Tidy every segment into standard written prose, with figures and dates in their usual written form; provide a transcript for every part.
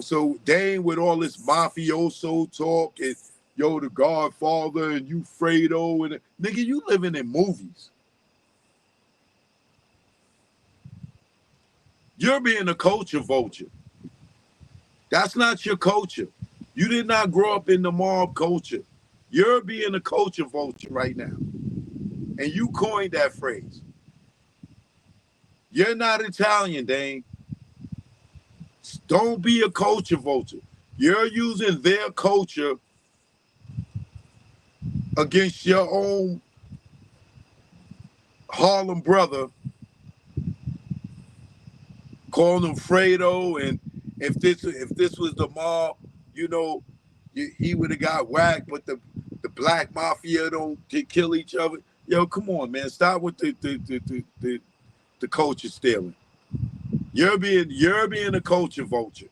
So Dane with all this mafioso talk and the Godfather and you Fredo and nigga, you living in movies. You're being a culture vulture. That's not your culture. You did not grow up in the mob culture. You're being a culture vulture right now. And you coined that phrase. You're not Italian, Dane. Don't be a culture vulture. You're using their culture against your own Harlem brother, calling him Fredo, and if this was the mob, he would have got whacked, but the black mafia don't kill each other. Yo, come on, man. Stop with the culture stealing. You're being a culture vulture.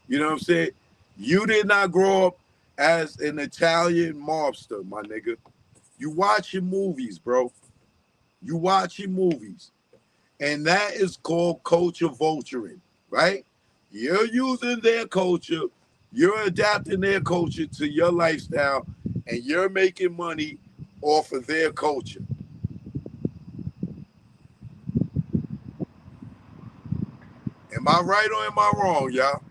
You know what I'm saying? You did not grow up as an Italian mobster, my nigga. You watching movies, bro. You watching movies. And that is called culture vulturing, right? You're using their culture, you're adapting their culture to your lifestyle, and you're making money off of their culture. Am I right or am I wrong, y'all?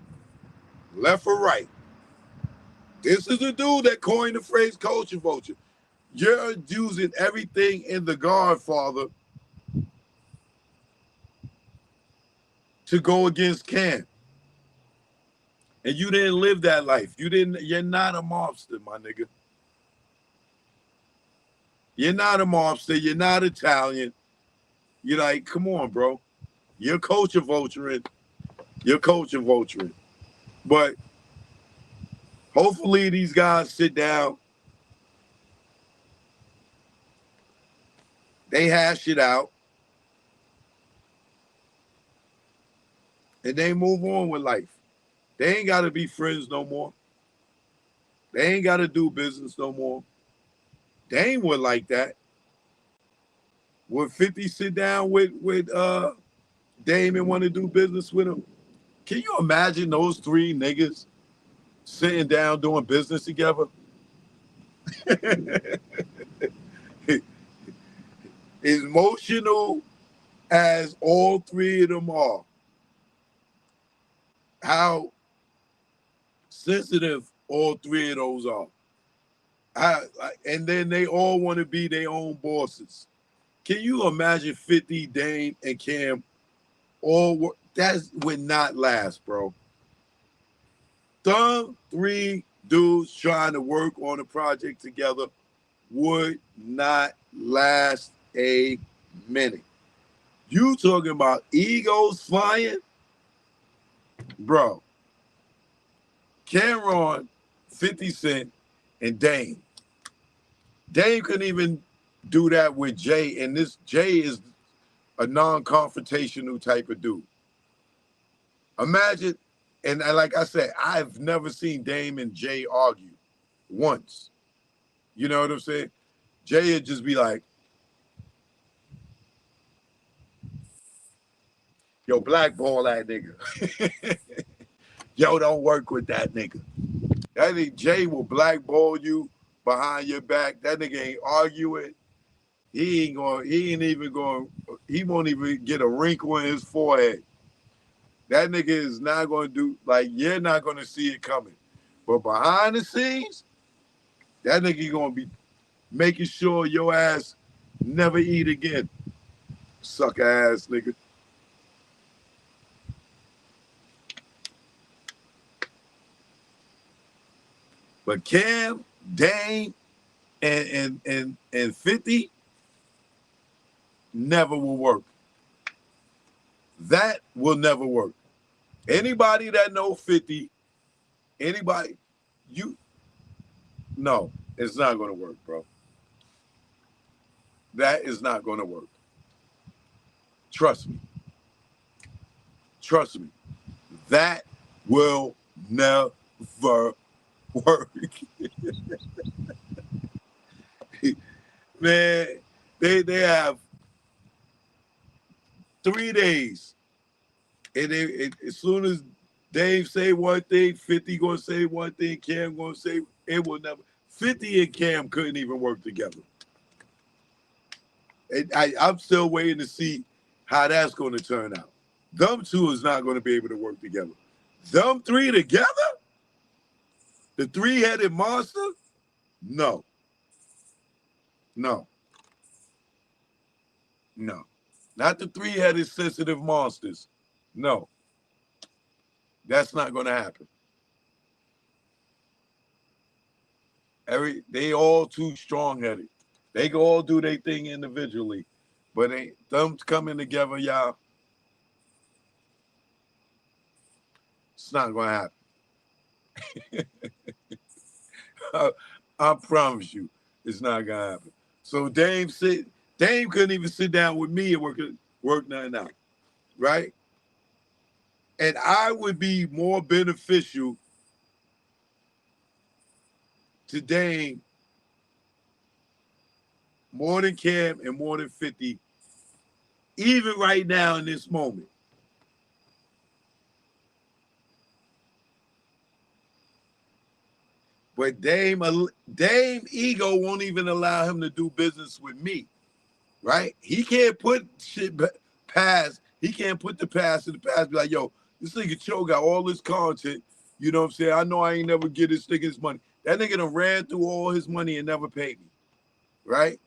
Left or right? This is the dude that coined the phrase culture vulture. You're using everything in The Godfather to go against Cam. And you didn't live that life. You're not a mobster, my nigga. You're not a mobster. You're not Italian. You're like, come on, bro. You're culture vulturing. You're culture vulturing. But hopefully these guys sit down. They hash it out. And they move on with life. They ain't got to be friends no more. They ain't got to do business no more. They ain't would like that. Would 50 sit down with Dame and want to do business with him? Can you imagine those three niggas sitting down doing business together? As emotional as all three of them are, how sensitive all three of those are. And then they all want to be their own bosses. Can you imagine 50, Dame, and Cam all that would not last, bro. Some three dudes trying to work on a project together would not last a minute. You talking about egos flying? Bro. Cameron, 50 Cent, and Dame. Dame couldn't even do that with Jay, and this Jay is a non-confrontational type of dude. Imagine, and like I said, I've never seen Dame and Jay argue once. You know what I'm saying? Jay would just be like, yo, blackball that nigga. Yo, don't work with that nigga. That nigga Jay will blackball you behind your back. That nigga ain't arguing. He won't even get a wrinkle in his forehead. That nigga is not going to do, like, you're not going to see it coming. But behind the scenes, that nigga going to be making sure your ass never eat again. Sucker ass nigga. But Cam, Dame, and 50 never will work. That will never work. Anybody that know 50, no, it's not going to work, bro. That is not going to work. Trust me. Trust me. That will never work. Man, they have 3 days. And as soon as Dave say one thing, 50 gonna say one thing, Cam gonna say it will never. 50 and Cam couldn't even work together. And I'm still waiting to see how that's going to turn out. Them two is not going to be able to work together. Them three together? The three-headed monster? No. No. No. Not the three-headed sensitive monsters. No. That's not going to happen. They all too strong-headed. They can all do their thing individually. But them coming together, y'all, it's not going to happen. I promise you, it's not going to happen. So Dame couldn't even sit down with me and work nothing out, right? And I would be more beneficial to Dame more than Cam and more than 50, even right now in this moment. But Dame ego won't even allow him to do business with me, right? He can't put shit past. He can't put the past in the past. Be like, yo, this nigga Cho got all this content. You know what I'm saying? I know I ain't never get this nigga his money. That nigga done ran through all his money and never paid me, right?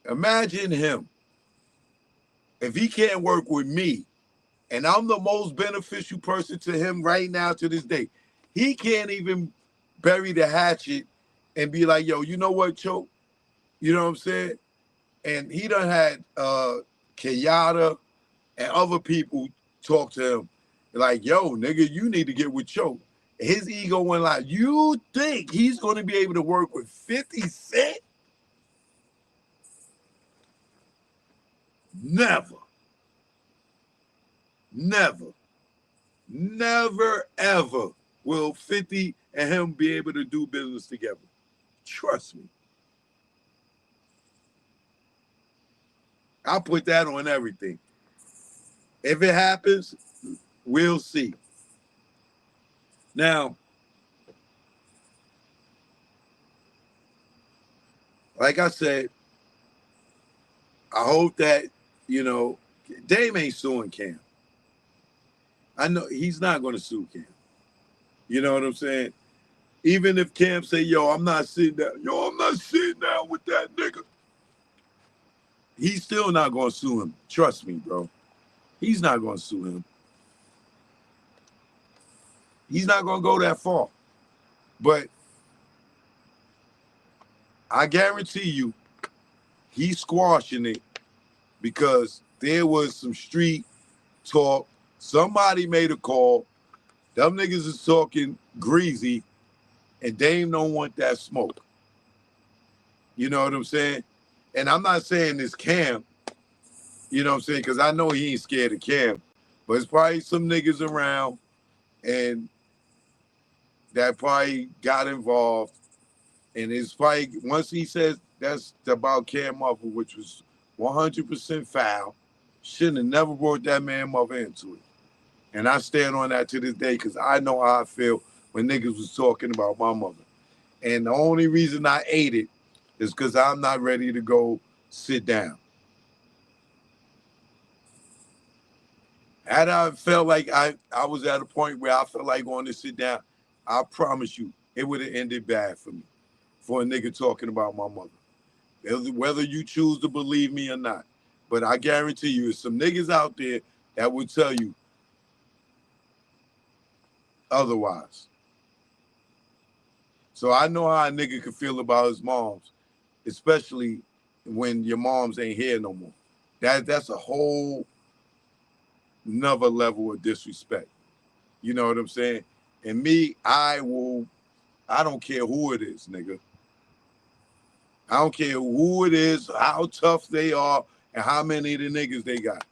Imagine him. If he can't work with me, and I'm the most beneficial person to him right now to this day, he can't even bury the hatchet and be like, yo, you know what, Cho? You know what I'm saying? And he done had Kenyatta and other people talk to him like, yo, nigga, you need to get with Cho. His ego went like, you think he's going to be able to work with 50 Cent? Never. Never. Never, ever will 50 and him be able to do business together. Trust me. I'll put that on everything. If it happens, we'll see. Now, like I said, I hope that, you know, Dame ain't suing Cam. I know he's not going to sue Cam. You know what I'm saying? Even if Cam say, yo, I'm not sitting down. Yo, I'm not sitting down with that nigga. He's still not going to sue him. Trust me, bro. He's not going to sue him. He's not going to go that far. But I guarantee you, he's squashing it because there was some street talk. Somebody made a call. Them niggas is talking greasy, and Dame don't want that smoke. You know what I'm saying? And I'm not saying it's Cam, you know what I'm saying, because I know he ain't scared of Cam. But it's probably some niggas around and that probably got involved. And it's probably, once he says that's about Cam mother, which was 100% foul, shouldn't have never brought that man mother into it. And I stand on that to this day because I know how I feel when niggas was talking about my mother. And the only reason I ate it is because I'm not ready to go sit down. Had I felt like I was at a point where I felt like going to sit down, I promise you, it would have ended bad for me, for a nigga talking about my mother. Whether you choose to believe me or not. But I guarantee you, there's some niggas out there that would tell you otherwise. So I know how a nigga can feel about his moms, especially when your moms ain't here no more. That's a whole another level of disrespect. You know what I'm saying? And me, I don't care who it is, nigga. I don't care who it is, how tough they are, and how many of the niggas they got.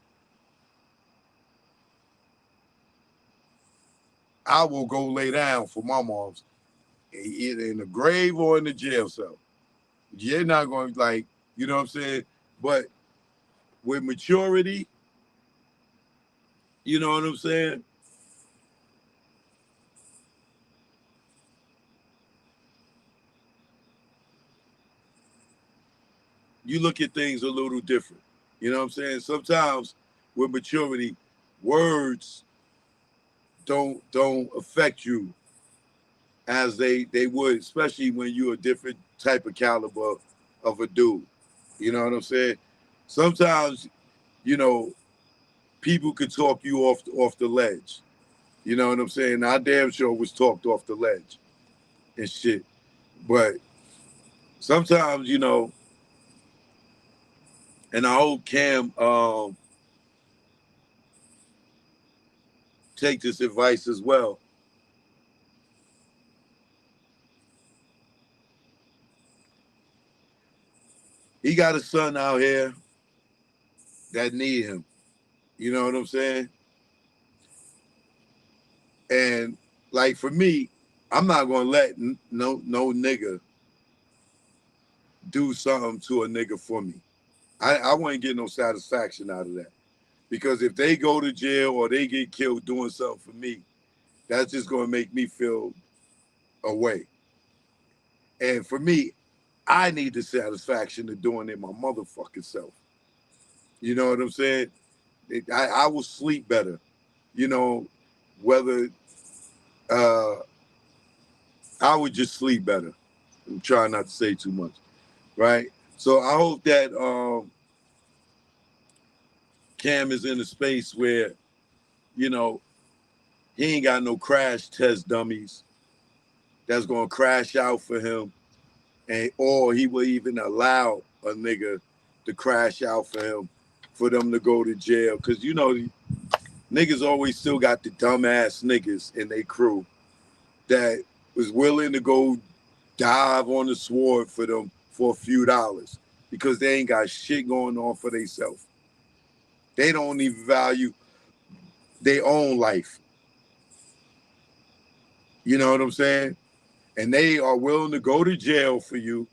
I will go lay down for my moms, either in the grave or in the jail cell. You're not going to, like, you know what I'm saying? But with maturity, You know what I'm saying? You look at things a little different. You know what I'm saying? Sometimes with maturity, words don't affect you as they would, especially when you're a different type of caliber of a dude. You know what I'm saying? Sometimes, you know, people could talk you off the ledge. You know what I'm saying? I damn sure was talked off the ledge and shit. But sometimes, you know, and I hope Cam take this advice as well. He got a son out here that need him. You know what I'm saying? And like for me, I'm not gonna let no nigga do something to a nigga for me. I wouldn't get no satisfaction out of that. Because if they go to jail or they get killed doing something for me, that's just gonna make me feel away. And for me, I need the satisfaction of doing it my motherfucking self. You know what I'm saying? I will sleep better. You know, whether uh, I would just sleep better. I'm trying not to say too much, right? So I hope that Cam is in a space where, you know, he ain't got no crash test dummies that's gonna crash out for him, and or he will even allow a nigga to crash out for him, for them to go to jail. Cause you know, niggas always still got the dumbass niggas in their crew that was willing to go dive on the sword for them for a few dollars because they ain't got shit going on for themselves. They don't even value their own life. You know what I'm saying? And they are willing to go to jail for you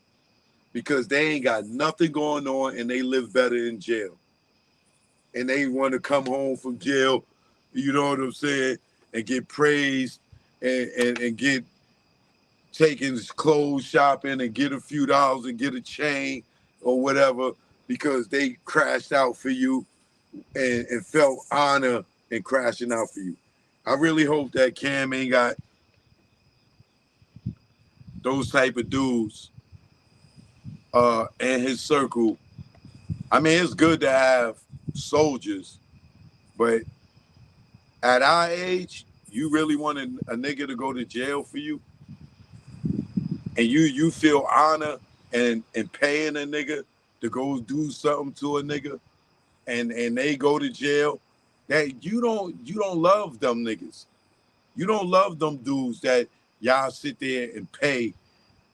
because they ain't got nothing going on and they live better in jail. And they want to come home from jail, you know what I'm saying, and get praised and get taking clothes shopping and get a few dollars and get a chain or whatever because they crashed out for you and felt honor in crashing out for you. I really hope that Cam ain't got those type of dudes in his circle. I mean, it's good to have soldiers, but at our age, you really want a nigga to go to jail for you, and you feel honor and paying a nigga to go do something to a nigga, and they go to jail. That you don't love them niggas. You don't love them dudes that y'all sit there and pay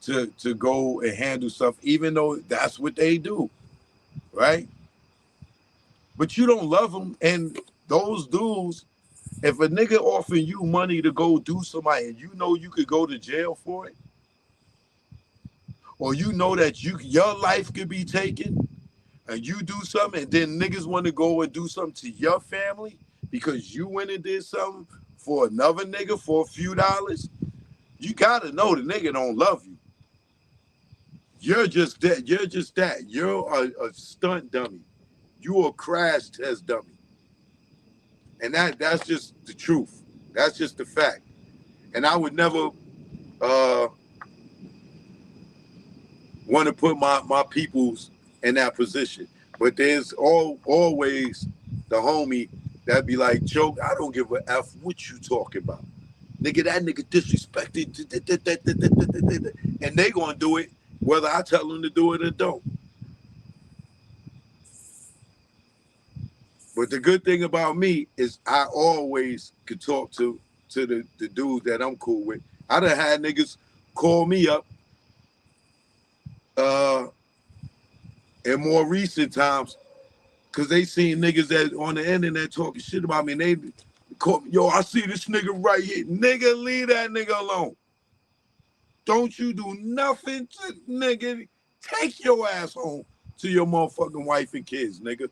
to go and handle stuff, even though that's what they do, right? But you don't love them, and those dudes. If a nigga offering you money to go do somebody and you know you could go to jail for it, or you know that your life could be taken, and you do something, and then niggas want to go and do something to your family because you went and did something for another nigga for a few dollars, you gotta know the nigga don't love you. You're just that. You're just that. You're a stunt dummy. You're a crash test dummy, and that's just the truth. That's just the fact. And I would never uh, want to put my peoples in that position. But there's always the homie that be like, Joke, I don't give a F what you talking about. Nigga, that nigga disrespected. And they gonna do it whether I tell them to do it or don't. But the good thing about me is I always could talk to the dudes that I'm cool with. I done had niggas call me up uh in more recent times because they seen niggas that on the internet talking shit about me, and they call me, yo, I see this nigga right here. Nigga, leave that nigga alone. Don't you do nothing to nigga. Take your ass home to your motherfucking wife and kids, nigga.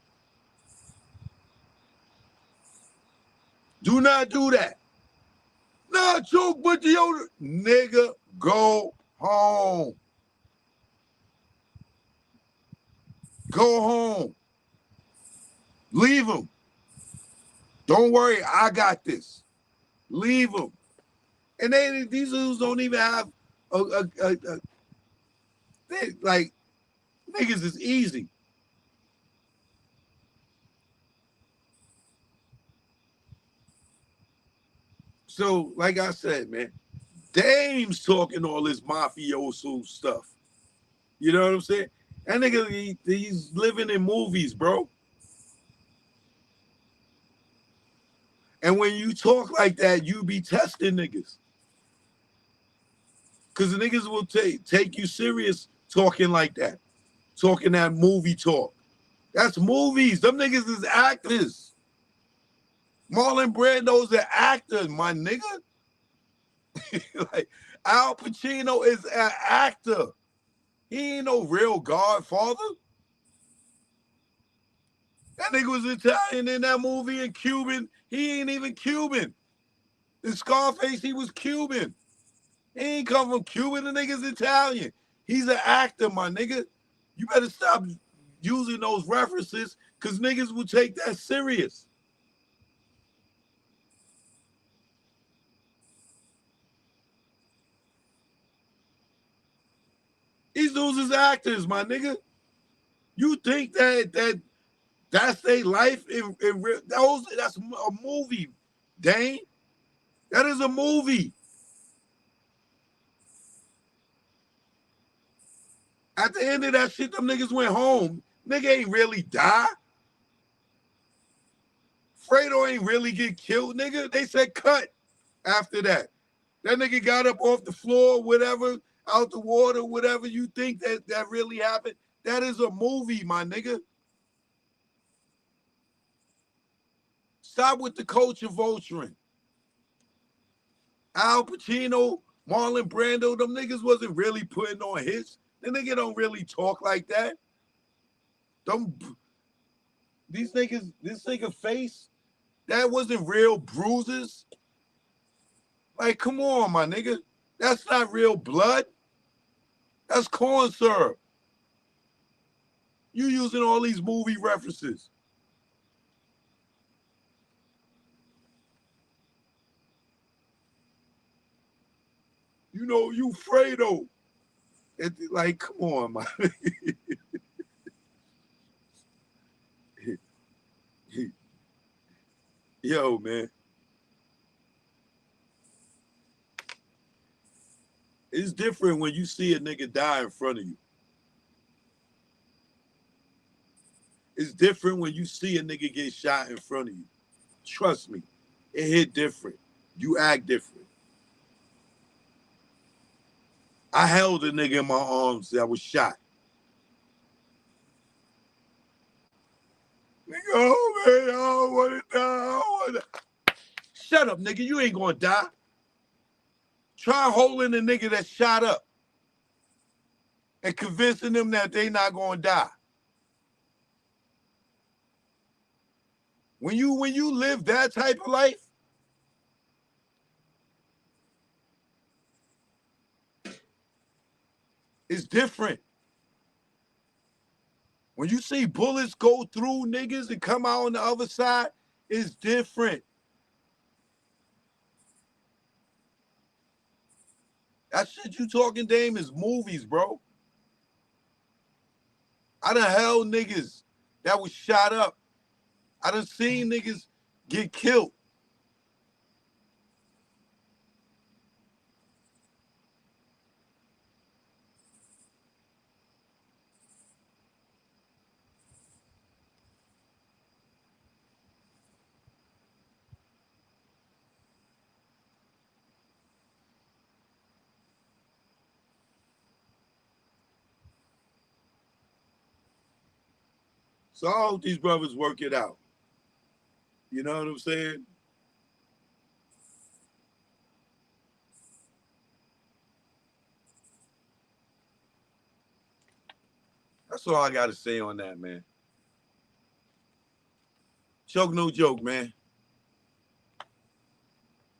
Do not do that. Nah, choke, but deodorant. Nigga, go home. Go home. Leave him. Don't worry, I got this. Leave him. And these dudes don't even have like niggas is easy. So, like I said, man, Dame's talking all this mafioso stuff. You know what I'm saying? That nigga, he's living in movies, bro. And when you talk like that, you be testing niggas. Because the niggas will take you serious talking like that. Talking that movie talk. That's movies. Them niggas is actors. Marlon Brando's an actor, my nigga. Like, Al Pacino is an actor. He ain't no real godfather. That nigga was Italian in that movie and Cuban. He ain't even Cuban. In Scarface, he was Cuban. He ain't come from Cuba. The nigga's Italian. He's an actor, my nigga. You better stop using those references because niggas will take that serious. These dudes is actors, my nigga. You think that's their life in real? That's a movie, Dane. That is a movie. At the end of that shit, them niggas went home. Nigga ain't really die. Fredo ain't really get killed, nigga. They said cut after that. That nigga got up off the floor, whatever, out the water, whatever. You think that really happened? That is a movie, my nigga. Stop with the culture vulturing. Al Pacino, Marlon Brando, them niggas wasn't really putting on hits. The nigga don't really talk like that. These niggas, this nigga face, that wasn't real bruises. Like, come on, my nigga. That's not real blood. That's corn syrup. You using all these movie references. You know, you Fredo. Like, come on, man. Yo, man. It's different when you see a nigga die in front of you. It's different when you see a nigga get shot in front of you. Trust me, it hit different. You act different. I held a nigga in my arms that was shot. Nigga, oh man, I don't want to die. I don't want to. Shut up, nigga. You ain't gonna die. Try holding the nigga that shot up and convincing them that they not gonna die. When you live that type of life, it's different. When you see bullets go through niggas and come out on the other side, it's different. That shit you talking, Dame, is movies, bro. I done held niggas that was shot up. I done seen niggas get killed. So I hope these brothers work it out. You know what I'm saying? That's all I got to say on that, man. Choke, no joke, man.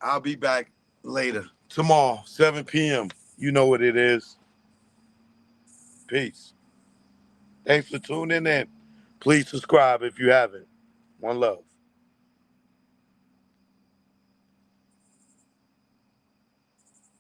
I'll be back later. Tomorrow, 7 p.m. You know what it is. Peace. Thanks for tuning in. Please subscribe if you haven't. One love.